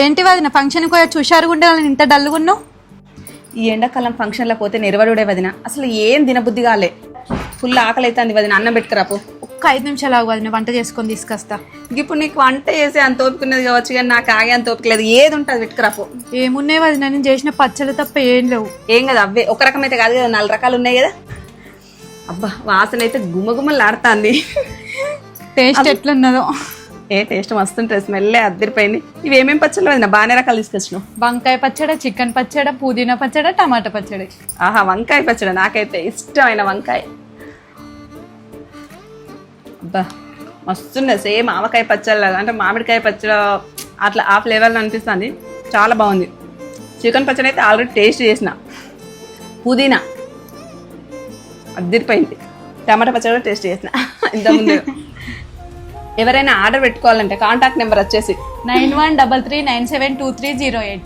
ఏంటి వదిన ఫంక్షన్కి పోయి హుషారుగా ఉండే వాళ్ళని ఇంత డల్గా ఉన్నావు? ఈ ఎండాకాలం ఫంక్షన్లో పోతే నెరవడుడే వదిన, అసలు ఏం తినబుద్ధి కాలే. ఫుల్ ఆకలి అవుతుంది వదిన, అన్నం పెట్టుకురాపు. ఒక్క 5 నిమిషాలు ఆగు వదిన, వంట చేసుకొని తీసుకొస్తా. ఇప్పుడు నీకు వంట చేసి అంత ఓపికన్నది కావచ్చు, కానీ నాకు ఆగే అంత ఓపిక లేదు. ఏది ఉంటుంది పెట్టుకురాపు. ఏమున్నాయి వదిన, నేను చేసిన పచ్చళ్ళు తప్ప ఏం లేవు. ఏం కదా అవే, ఒక రకం అయితే కాదు కదా, 4 రకాలు ఉన్నాయి కదా. అబ్బా వాసన అయితే గుమ్మగుమ్మలాడుతుంది. టేస్ట్ ఎట్లున్నదో. ఏ టేస్ట్ మస్తుంటుంది, స్మెల్లే అద్దరిపోయింది. ఇవి ఏమేమి పచ్చళ్ళు వదిన? బాగానే రకాలు తీసుకొచ్చినావు. వంకాయ పచ్చడి, చికెన్ పచ్చడి, పుదీనా పచ్చడి, టమాటా పచ్చడి. ఆహా, వంకాయ పచ్చడి నాకైతే ఇష్టమైన వంకాయ. అబ్బా మస్తున్నది, సేమ్ ఆవకాయ పచ్చడి అంటే మామిడికాయ పచ్చడి అట్లా ఆ ఫ్లేవర్లో అనిపిస్తుంది. చాలా బాగుంది. చికెన్ పచ్చడి అయితే ఆల్రెడీ టేస్ట్ చేసిన. పుదీనా అద్దరిపోయింది. టమాటా పచ్చడి కూడా టేస్ట్ చేసిన ఇంతకుముందు. ఎవరైనా ఆర్డర్ పెట్టుకోవాలంటే కాంటాక్ట్ నెంబర్ వచ్చేసి 9133972308.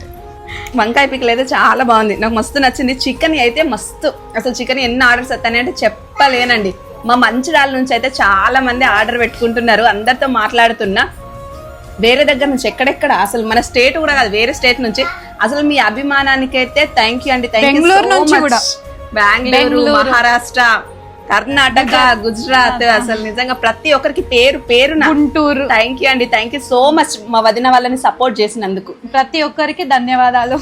వంకాయ పిక్కలు అయితే చాలా బాగుంది, నాకు మస్తు నచ్చింది. చికెన్ అయితే మస్తు, అసలు చికెన్ ఎన్ని ఆర్డర్స్ వస్తాయి అంటే చెప్పలేనండి. మా మంచిర్యాల నుంచి అయితే చాలా మంది ఆర్డర్ పెట్టుకుంటున్నారు. అందరితో మాట్లాడుతున్నా, వేరే దగ్గర నుంచి ఎక్కడెక్కడ, అసలు మన స్టేట్ కూడా కాదు, వేరే స్టేట్ నుంచి. అసలు మీ అభిమానానికి అయితే థ్యాంక్ యూ అండి. బెంగళూరు నుంచి కూడా, బెంగళూరు, మహారాష్ట్ర, కర్ణాటక, గుజరాత్, అసలు నిజంగా ప్రతి ఒక్కరికి పేరు పేరున గుంటూరు. థ్యాంక్ యూ అండి, థ్యాంక్ యూ సో మచ్ మా వదిన వాళ్ళని సపోర్ట్ చేసినందుకు. ప్రతి ఒక్కరికి ధన్యవాదాలు.